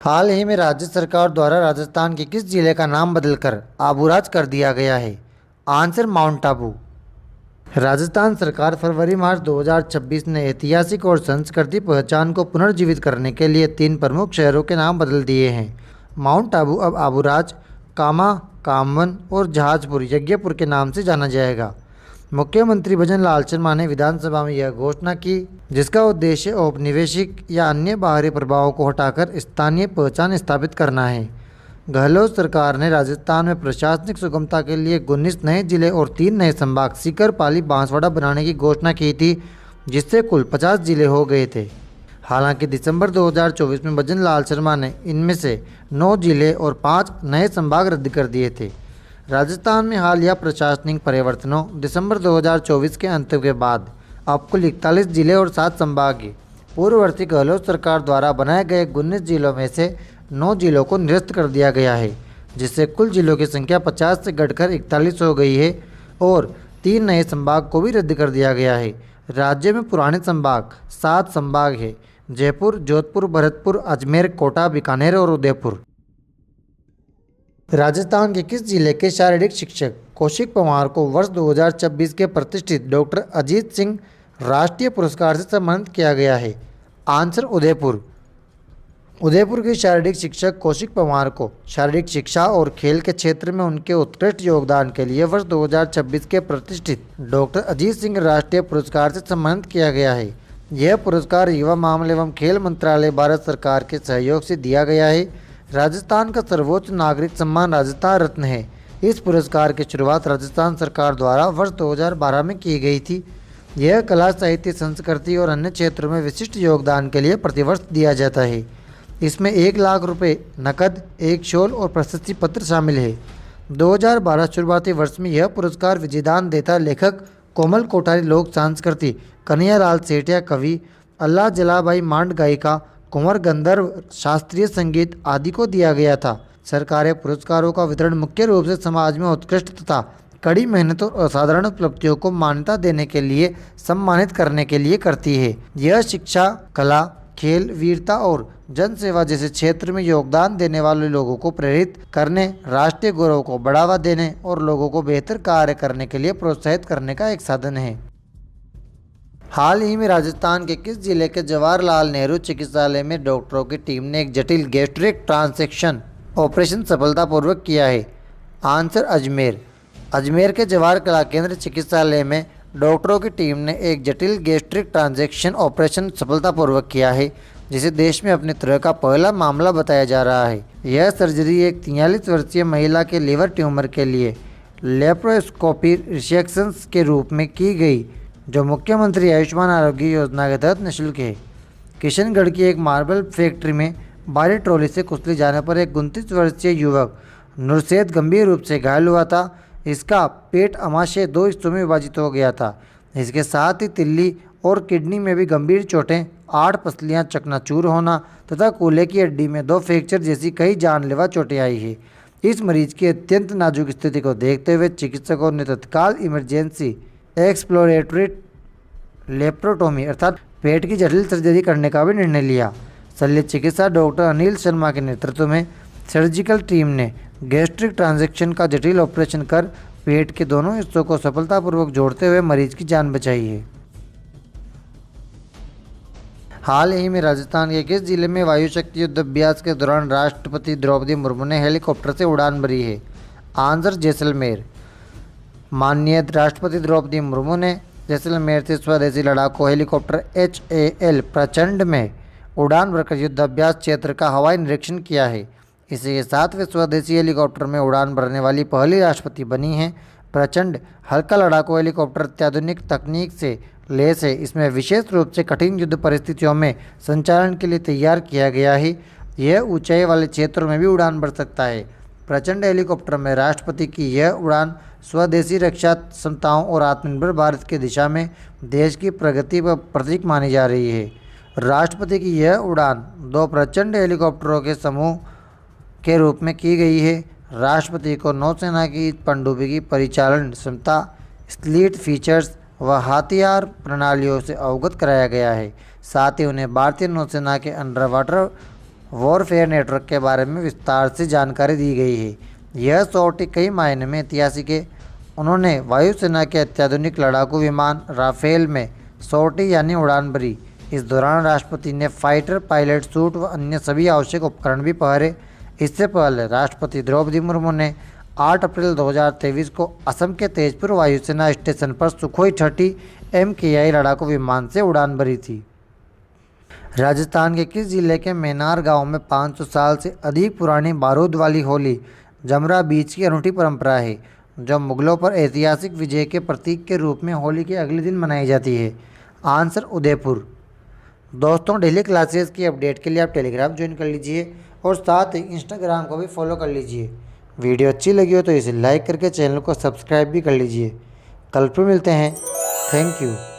हाल ही में राज्य सरकार द्वारा राजस्थान के किस जिले का नाम बदलकर आबूराज कर दिया गया है? Answer mount Abu. राजस्थान सरकार फरवरी मार्च 2026 ने ऐतिहासिक और सांस्कृतिक पहचान को पुनर्जीवित करने के लिए 3 प्रमुख शहरों के नाम बदल दिए हैं। माउंट आबू अब आबूराज, कामा, कामवन और जहाजपुर यज्ञपुर के नाम से जाना जाएगा। मुख्यमंत्री भजन लाल शर्मा ने विधानसभा में यह घोषणा की, जिसका उद्देश्य औपनिवेशिक या अन्य बाहरी प्रभावों को हटाकर स्थानीय पहचान स्थापित करना है। गहलोत सरकार ने राजस्थान में प्रशासनिक सुगमता के लिए 19 नए जिले और 3 नए संभाग सीकर, पाली, बांसवाड़ा बनाने की घोषणा की थी, जिससे कुल 50 जिले हो गए थे। हालांकि दिसंबर 2024 में भजन लाल शर्मा ने इनमें से 9 जिले और 5 नए संभाग रद्द कर दिए थे। राजस्थान में हालिया प्रशासनिक परिवर्तनों दिसंबर 2024 के अंत के बाद अब कुल 41 जिले और 7 संभाग हैं। पूर्ववर्ती गहलोत सरकार द्वारा बनाए गए 19 जिलों में से 9 जिलों को निरस्त कर दिया गया है, जिससे कुल जिलों की संख्या 50 से घटकर 41 हो गई है और 3 नए संभाग को भी रद्द कर दिया गया है। राज्य में पुराने संभाग 7 संभाग है: जयपुर, जोधपुर, भरतपुर, अजमेर, कोटा, बीकानेर और उदयपुर। राजस्थान के किस जिले के शारीरिक शिक्षक कौशिक पंवार को वर्ष 2026 के प्रतिष्ठित डॉक्टर अजीत सिंह राष्ट्रीय पुरस्कार से सम्मानित किया गया है? आंसर उदयपुर। उदयपुर के शारीरिक शिक्षक कौशिक पंवार को शारीरिक शिक्षा और खेल के क्षेत्र में उनके उत्कृष्ट योगदान के लिए वर्ष 2026 के प्रतिष्ठित डॉक्टर अजीत सिंह राष्ट्रीय पुरस्कार से सम्मानित किया गया है। यह पुरस्कार युवा मामले एवं खेल मंत्रालय, भारत सरकार के सहयोग से दिया गया है। राजस्थान का सर्वोच्च नागरिक सम्मान राजस्थान रत्न है। इस पुरस्कार की शुरुआत राजस्थान सरकार द्वारा वर्ष 2012 में की गई थी। यह कला, साहित्य, संस्कृति और अन्य क्षेत्रों में विशिष्ट योगदान के लिए प्रतिवर्ष दिया जाता है। इसमें 1 लाख रुपये नकद, 1 शॉल और प्रशस्ति पत्र शामिल है। 2012 शुरुआती वर्ष में यह पुरस्कार विजयदान देता लेखक कोमल कोठारी, लोक संस्कृति कन्हैयालाल सेठिया कवि, अल्लाह जलाबाई मांड गायिका, कुंवर गंधर्व शास्त्रीय संगीत आदि को दिया गया था। सरकारें पुरस्कारों का वितरण मुख्य रूप से समाज में उत्कृष्ट तथा कड़ी मेहनत और असाधारण उपलब्धियों को मान्यता देने के लिए सम्मानित करने के लिए करती है। यह शिक्षा, कला, खेल, वीरता और जन सेवा जैसे क्षेत्र में योगदान देने वाले लोगों को प्रेरित करने, राष्ट्रीय गौरव को बढ़ावा देने और लोगों को बेहतर कार्य करने के लिए प्रोत्साहित करने का एक साधन है। हाल ही में राजस्थान के किस जिले के जवाहरलाल नेहरू चिकित्सालय में डॉक्टरों की टीम ने एक जटिल गैस्ट्रिक ट्रांसेक्शन ऑपरेशन सफलतापूर्वक किया है? आंसर अजमेर। अजमेर के जवाहर कला केंद्र चिकित्सालय में डॉक्टरों की टीम ने एक जटिल गैस्ट्रिक ट्रांसेक्शन ऑपरेशन सफलतापूर्वक किया है, जिसे देश में अपनी तरह का पहला मामला बताया जा रहा है। यह सर्जरी एक 43 वर्षीय महिला के लीवर ट्यूमर के लिए लेप्रोस्कोपी रिसेक्शन के रूप में की गई, जो मुख्यमंत्री आयुष्मान आरोग्य योजना के तहत निःशुल्क है। किशनगढ़ की एक मार्बल फैक्ट्री में भारी ट्रॉली से कुचले जाने पर एक 29 वर्षीय युवक नुरसैद गंभीर रूप से घायल हुआ था। इसका पेट अमाशय 2 हिस्सों में विभाजित हो गया था। इसके साथ ही तिल्ली और किडनी में भी गंभीर चोटें, 8 पसलियां चकनाचूर होना तथा कूल्हे की हड्डी में 2 फ्रैक्चर जैसी कई जानलेवा चोटें आई है। इस मरीज की अत्यंत नाजुक स्थिति को देखते हुए चिकित्सकों ने तत्काल इमरजेंसी एक्सप्लोरेटरी लेप्रोटोमी अर्थात पेट की जटिल सर्जरी करने का भी निर्णय लिया। शल्य चिकित्सा डॉक्टर अनिल शर्मा के नेतृत्व में सर्जिकल टीम ने गैस्ट्रिक ट्रांजेक्शन का जटिल ऑपरेशन कर पेट के दोनों हिस्सों को सफलतापूर्वक जोड़ते हुए मरीज की जान बचाई है। हाल ही में राजस्थान के किस जिले में वायु शक्ति युद्ध अभ्यास के दौरान राष्ट्रपति द्रौपदी मुर्मू ने हेलीकॉप्टर से उड़ान भरी है? आंसर जैसलमेर। माननीय राष्ट्रपति द्रौपदी मुर्मू ने जैसलमेर से स्वदेशी लड़ाकू हेलीकॉप्टर HAL प्रचंड में उड़ान भरकर युद्धाभ्यास क्षेत्र का हवाई निरीक्षण किया है। इसी के साथ वे स्वदेशी हेलीकॉप्टर में उड़ान भरने वाली पहली राष्ट्रपति बनी हैं। प्रचंड हल्का लड़ाकू हेलीकॉप्टर अत्याधुनिक तकनीक से लैस है। इसमें विशेष रूप से कठिन युद्ध परिस्थितियों में संचालन के लिए तैयार किया गया है। यह ऊंचाई वाले क्षेत्रों में भी उड़ान भर सकता है। प्रचंड हेलीकॉप्टर में राष्ट्रपति की यह उड़ान स्वदेशी रक्षा क्षमताओं और आत्मनिर्भर भारत की दिशा में देश की प्रगति का प्रतीक मानी जा रही है। राष्ट्रपति की यह उड़ान 2 प्रचंड हेलीकॉप्टरों के समूह के रूप में की गई है। राष्ट्रपति को नौसेना की पनडुब्बी की परिचालन क्षमता, स्लीट फीचर्स व हथियार प्रणालियों से अवगत कराया गया है। साथ ही उन्हें भारतीय नौसेना के अंडर वाटर वॉरफेयर नेटवर्क के बारे में विस्तार से जानकारी दी गई है। यह सॉर्टी कई मायने में ऐतिहासिक है। उन्होंने वायुसेना के अत्याधुनिक लड़ाकू विमान राफेल में सॉर्टी यानी उड़ान भरी। इस दौरान राष्ट्रपति ने फाइटर पायलट सूट व अन्य सभी आवश्यक उपकरण भी पहरे। इससे पहले राष्ट्रपति द्रौपदी मुर्मू ने 8 अप्रैल 2023 को असम के तेजपुर वायुसेना स्टेशन पर सुखोई 30 MKI लड़ाकू विमान से उड़ान भरी थी। राजस्थान के किस जिले के मेनार गांव में 500 साल से अधिक पुरानी बारूद वाली होली जमरा बीच की अनूठी परंपरा है, जो मुगलों पर ऐतिहासिक विजय के प्रतीक के रूप में होली के अगले दिन मनाई जाती है? आंसर उदयपुर। दोस्तों, डेली क्लासेस की अपडेट के लिए आप टेलीग्राम ज्वाइन कर लीजिए और साथ ही इंस्टाग्राम को भी फॉलो कर लीजिए। वीडियो अच्छी लगी हो तो इसे लाइक करके चैनल को सब्सक्राइब भी कर लीजिए। कल फिर मिलते हैं। Thank you.